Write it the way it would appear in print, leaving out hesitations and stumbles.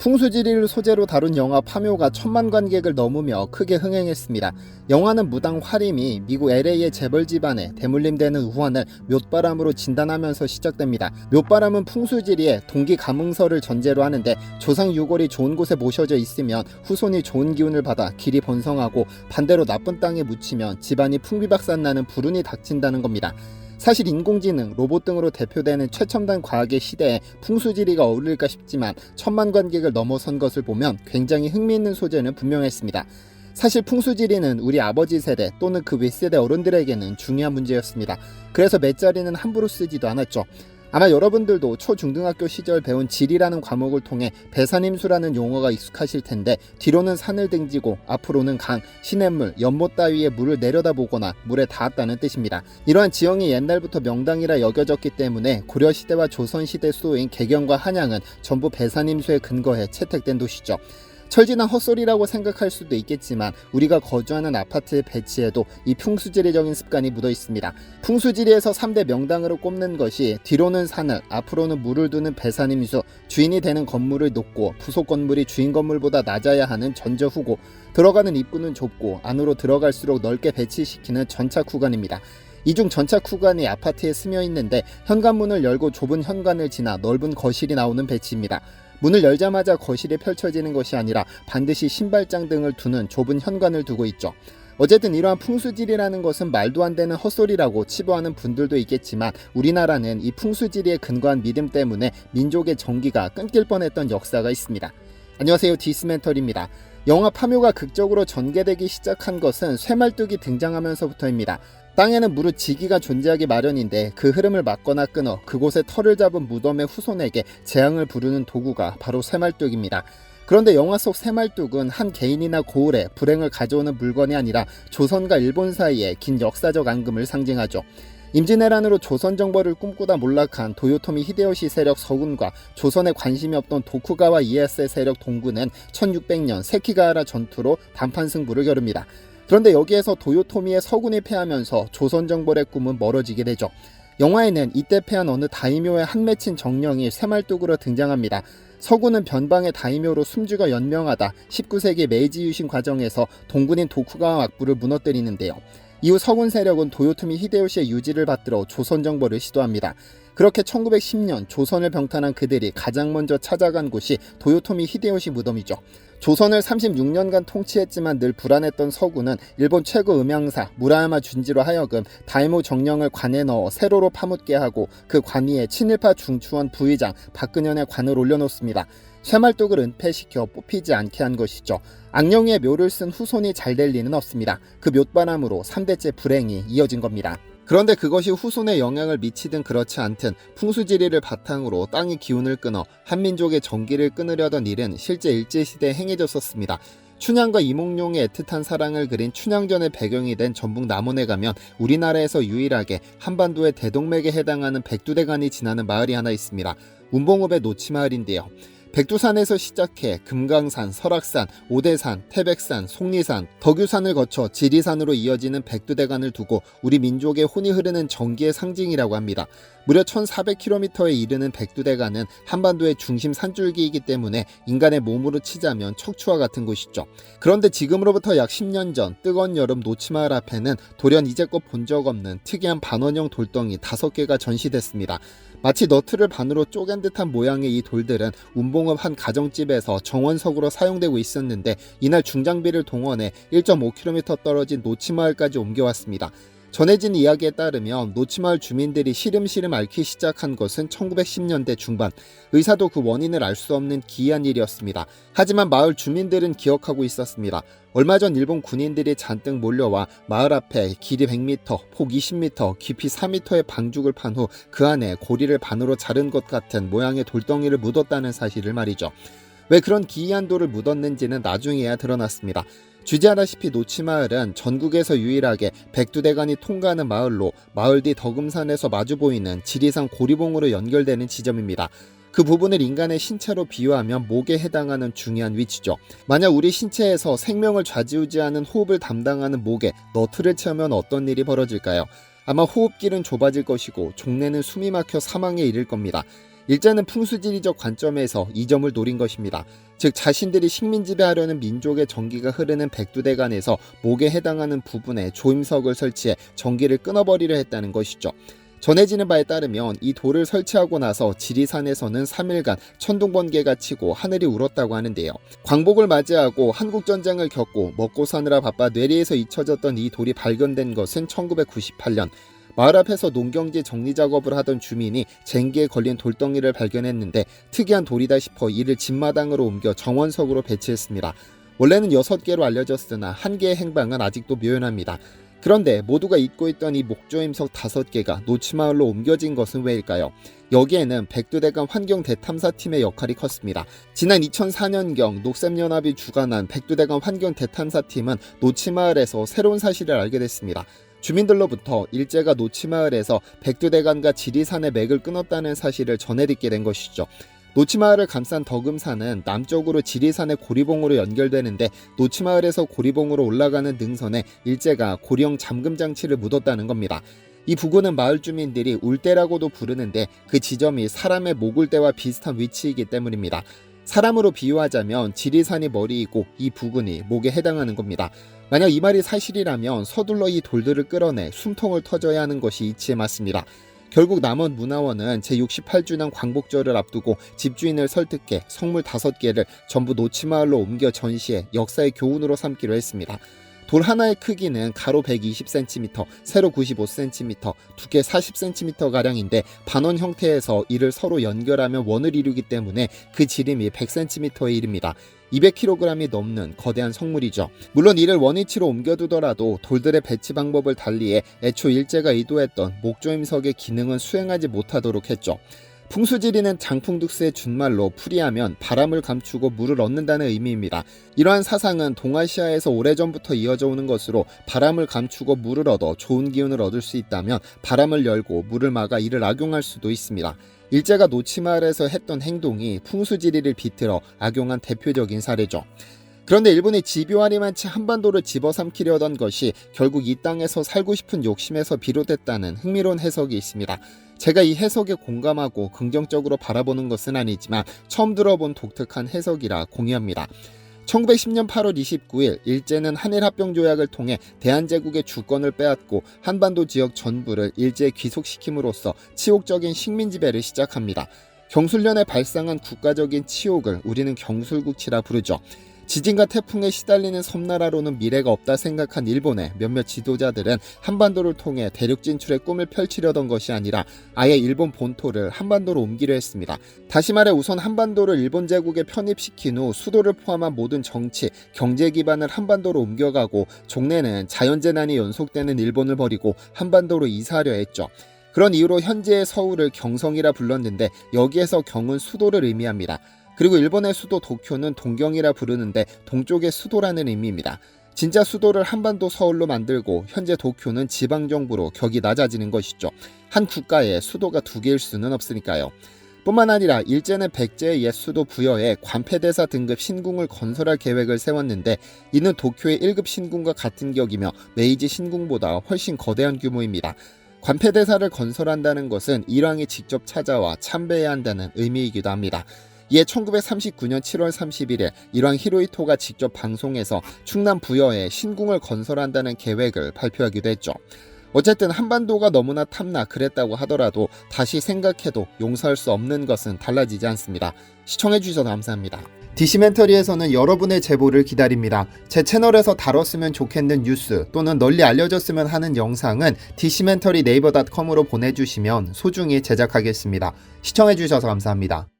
풍수지리를 소재로 다룬 영화 파묘가 1,000만 관객을 넘으며 크게 흥행했습니다. 영화는 무당 화림이 미국 LA의 재벌 집안에 대물림되는 우환을 묘바람으로 진단하면서 시작됩니다. 묘바람은 풍수지리에 동기 감흥설을 전제로 하는데 조상 유골이 좋은 곳에 모셔져 있으면 후손이 좋은 기운을 받아 길이 번성하고, 반대로 나쁜 땅에 묻히면 집안이 풍비박산나는 불운이 닥친다는 겁니다. 사실 인공지능, 로봇 등으로 대표되는 최첨단 과학의 시대에 풍수지리가 어울릴까 싶지만 1,000만 관객을 넘어선 것을 보면 굉장히 흥미있는 소재는 분명했습니다. 사실 풍수지리는 우리 아버지 세대 또는 그 윗세대 어른들에게는 중요한 문제였습니다. 그래서 맷자리는 함부로 쓰지도 않았죠. 아마 여러분들도 초중등학교 시절 배운 지리라는 과목을 통해 배산임수라는 용어가 익숙하실 텐데, 뒤로는 산을 등지고 앞으로는 강, 시냇물, 연못 따위에 물을 내려다보거나 물에 닿았다는 뜻입니다. 이러한 지형이 옛날부터 명당이라 여겨졌기 때문에 고려시대와 조선시대 수도인 개경과 한양은 전부 배산임수에 근거해 채택된 도시죠. 철진한 헛소리라고 생각할 수도 있겠지만 우리가 거주하는 아파트의 배치에도 이 풍수지리적인 습관이 묻어 있습니다. 풍수지리에서 3대 명당으로 꼽는 것이 뒤로는 산을, 앞으로는 물을 두는 배산임수, 주인이 되는 건물을 높고 부속 건물이 주인 건물보다 낮아야 하는 전저후고, 들어가는 입구는 좁고 안으로 들어갈수록 넓게 배치시키는 전착 구간입니다. 이 중 전착 구간이 아파트에 스며 있는데, 현관문을 열고 좁은 현관을 지나 넓은 거실이 나오는 배치입니다. 문을 열자마자 거실이 펼쳐지는 것이 아니라 반드시 신발장 등을 두는 좁은 현관을 두고 있죠. 어쨌든 이러한 풍수지리라는 것은 말도 안 되는 헛소리라고 치부하는 분들도 있겠지만, 우리나라는 이 풍수지리에 근거한 믿음 때문에 민족의 정기가 끊길 뻔했던 역사가 있습니다. 안녕하세요, 디스멘털입니다. 영화 파묘가 극적으로 전개되기 시작한 것은 쇠말뚝이 등장하면서부터입니다. 땅에는 무릇 지기가 존재하기 마련인데 그 흐름을 막거나 끊어 그곳에 털을 잡은 무덤의 후손에게 재앙을 부르는 도구가 바로 쇠말뚝입니다. 그런데 영화 속 쇠말뚝은 한 개인이나 고을에 불행을 가져오는 물건이 아니라 조선과 일본 사이의 긴 역사적 앙금을 상징하죠. 임진왜란으로 조선 정벌을 꿈꾸다 몰락한 도요토미 히데요시 세력 서군과 조선에 관심이 없던 도쿠가와 이에야스의 세력 동구는 1600년 세키가하라 전투로 단판 승부를 겨룹니다. 그런데 여기에서 도요토미의 서군이 패하면서 조선 정벌의 꿈은 멀어지게 되죠. 영화에는 이때 패한 어느 다이묘의 한 맺힌 정령이 쇠말뚝으로 등장합니다. 서군은 변방의 다이묘로 숨죽여 연명하다 19세기 메이지 유신 과정에서 동군인 도쿠가와 막부를 무너뜨리는데요. 이후 서군 세력은 도요토미 히데요시의 유지를 받들어 조선 정벌을 시도합니다. 그렇게 1910년 조선을 병탄한 그들이 가장 먼저 찾아간 곳이 도요토미 히데요시 무덤이죠. 조선을 36년간 통치했지만 늘 불안했던 서군은 일본 최고 음향사 무라야마 준지로 하여금 다이모 정령을 관에 넣어 세로로 파묻게 하고, 그 관 위에 친일파 중추원 부의장 박근현의 관을 올려놓습니다. 쇠말뚝을 은폐시켜 뽑히지 않게 한 것이죠. 악령의 묘를 쓴 후손이 잘 될 리는 없습니다. 그 묘바람으로 3대째 불행이 이어진 겁니다. 그런데 그것이 후손에 영향을 미치든 그렇지 않든 풍수지리를 바탕으로 땅의 기운을 끊어 한민족의 정기를 끊으려던 일은 실제 일제시대에 행해졌었습니다. 춘향과 이몽룡의 애틋한 사랑을 그린 춘향전의 배경이 된 전북 남원에 가면 우리나라에서 유일하게 한반도의 대동맥에 해당하는 백두대간이 지나는 마을이 하나 있습니다. 운봉읍의 노치마을인데요. 백두산에서 시작해 금강산, 설악산, 오대산, 태백산, 속리산, 덕유산을 거쳐 지리산으로 이어지는 백두대간을 두고 우리 민족의 혼이 흐르는 정기의 상징이라고 합니다. 무려 1400km에 이르는 백두대간은 한반도의 중심 산줄기이기 때문에 인간의 몸으로 치자면 척추와 같은 곳이죠. 그런데 지금으로부터 약 10년 전 뜨거운 여름 노치마을 앞에는 돌연 이제껏 본 적 없는 특이한 반원형 돌덩이 5개가 전시됐습니다. 마치 너트를 반으로 쪼갠 듯한 모양의 이 돌들은 운봉읍 한 가정집에서 정원석으로 사용되고 있었는데, 이날 중장비를 동원해 1.5km 떨어진 노치마을까지 옮겨왔습니다. 전해진 이야기에 따르면 노치마을 주민들이 시름시름 앓기 시작한 것은 1910년대 중반. 의사도 그 원인을 알 수 없는 기이한 일이었습니다. 하지만 마을 주민들은 기억하고 있었습니다. 얼마 전 일본 군인들이 잔뜩 몰려와 마을 앞에 길이 100m, 폭 20m, 깊이 4m의 방죽을 판 후 그 안에 고리를 반으로 자른 것 같은 모양의 돌덩이를 묻었다는 사실을 말이죠. 왜 그런 기이한 돌을 묻었는지는 나중에야 드러났습니다. 주지하다시피 노치마을은 전국에서 유일하게 백두대간이 통과하는 마을로 마을 뒤 덕음산에서 마주 보이는 지리산 고리봉으로 연결되는 지점입니다. 그 부분을 인간의 신체로 비유하면 목에 해당하는 중요한 위치죠. 만약 우리 신체에서 생명을 좌지우지하는 호흡을 담당하는 목에 너트를 채우면 어떤 일이 벌어질까요? 아마 호흡길은 좁아질 것이고 종래는 숨이 막혀 사망에 이를 겁니다. 일제는 풍수지리적 관점에서 이 점을 노린 것입니다. 즉 자신들이 식민지배하려는 민족의 전기가 흐르는 백두대간에서 목에 해당하는 부분에 조임석을 설치해 전기를 끊어버리려 했다는 것이죠. 전해지는 바에 따르면 이 돌을 설치하고 나서 지리산에서는 3일간 천둥번개가 치고 하늘이 울었다고 하는데요. 광복을 맞이하고 한국전쟁을 겪고 먹고 사느라 바빠 뇌리에서 잊혀졌던 이 돌이 발견된 것은 1998년. 마을 앞에서 농경지 정리 작업을 하던 주민이 쟁기에 걸린 돌덩이를 발견했는데 특이한 돌이다 싶어 이를 집마당으로 옮겨 정원석으로 배치했습니다. 원래는 6개로 알려졌으나 한 개의 행방은 아직도 묘연합니다. 그런데 모두가 잊고 있던 이 목조임석 5개가 노치마을로 옮겨진 것은 왜일까요? 여기에는 백두대간 환경대탐사팀의 역할이 컸습니다. 지난 2004년경 녹색연합이 주관한 백두대간 환경대탐사팀은 노치마을에서 새로운 사실을 알게 됐습니다. 주민들로부터 일제가 노치마을에서 백두대간과 지리산의 맥을 끊었다는 사실을 전해 듣게 된 것이죠. 노치마을을 감싼 덕음산은 남쪽으로 지리산의 고리봉으로 연결되는데 노치마을에서 고리봉으로 올라가는 능선에 일제가 고리형 잠금 장치를 묻었다는 겁니다. 이 부근은 마을 주민들이 울대라고도 부르는데 그 지점이 사람의 목울대와 비슷한 위치이기 때문입니다. 사람으로 비유하자면 지리산이 머리이고 이 부근이 목에 해당하는 겁니다. 만약 이 말이 사실이라면 서둘러 이 돌들을 끌어내 숨통을 터져야 하는 것이 이치에 맞습니다. 결국 남원문화원은 제68주년 광복절을 앞두고 집주인을 설득해 성물 5개를 전부 노치마을로 옮겨 전시해 역사의 교훈으로 삼기로 했습니다. 돌 하나의 크기는 가로 120cm, 세로 95cm, 두께 40cm가량인데 반원 형태에서 이를 서로 연결하면 원을 이루기 때문에 그 지름이 100cm에 이릅니다. 200kg이 넘는 거대한 성물이죠. 물론 이를 원위치로 옮겨두더라도 돌들의 배치 방법을 달리해 애초 일제가 의도했던 목조임석의 기능은 수행하지 못하도록 했죠. 풍수지리는 장풍득수의 준말로 풀이하면 바람을 감추고 물을 얻는다는 의미입니다. 이러한 사상은 동아시아에서 오래전부터 이어져 오는 것으로 바람을 감추고 물을 얻어 좋은 기운을 얻을 수 있다면 바람을 열고 물을 막아 이를 악용할 수도 있습니다. 일제가 노치마을에서 했던 행동이 풍수지리를 비틀어 악용한 대표적인 사례죠. 그런데 일본이 집요하리만 치 한반도를 집어삼키려던 것이 결국 이 땅에서 살고 싶은 욕심에서 비롯됐다는 흥미로운 해석이 있습니다. 제가 이 해석에 공감하고 긍정적으로 바라보는 것은 아니지만 처음 들어본 독특한 해석이라 공유합니다. 1910년 8월 29일 일제는 한일합병조약을 통해 대한제국의 주권을 빼앗고 한반도 지역 전부를 일제에 귀속시킴으로써 치욕적인 식민지배를 시작합니다. 경술련에 발상한 국가적인 치욕을 우리는 경술국치라 부르죠. 지진과 태풍에 시달리는 섬나라로는 미래가 없다 생각한 일본의 몇몇 지도자들은 한반도를 통해 대륙 진출의 꿈을 펼치려던 것이 아니라 아예 일본 본토를 한반도로 옮기려 했습니다. 다시 말해 우선 한반도를 일본 제국에 편입시킨 후 수도를 포함한 모든 정치, 경제 기반을 한반도로 옮겨가고 종래는 자연재난이 연속되는 일본을 버리고 한반도로 이사하려 했죠. 그런 이유로 현재의 서울을 경성이라 불렀는데 여기에서 경은 수도를 의미합니다. 그리고 일본의 수도 도쿄는 동경이라 부르는데 동쪽의 수도라는 의미입니다. 진짜 수도를 한반도 서울로 만들고 현재 도쿄는 지방정부로 격이 낮아지는 것이죠. 한 국가에 수도가 2개일 수는 없으니까요. 뿐만 아니라 일제는 백제의 옛 수도 부여에 관패대사 등급 신궁을 건설할 계획을 세웠는데 이는 도쿄의 1급 신궁과 같은 격이며 메이지 신궁보다 훨씬 거대한 규모입니다. 관패대사를 건설한다는 것은 일왕이 직접 찾아와 참배해야 한다는 의미이기도 합니다. 이에 1939년 7월 31일 일왕 히로히토가 직접 방송에서 충남 부여에 신궁을 건설한다는 계획을 발표하기도 했죠. 어쨌든 한반도가 너무나 탐나 그랬다고 하더라도 다시 생각해도 용서할 수 없는 것은 달라지지 않습니다. 시청해주셔서 감사합니다. 디시멘터리에서는 여러분의 제보를 기다립니다. 제 채널에서 다뤘으면 좋겠는 뉴스 또는 널리 알려졌으면 하는 영상은 디시멘터리 네이버.com으로 보내주시면 소중히 제작하겠습니다. 시청해주셔서 감사합니다.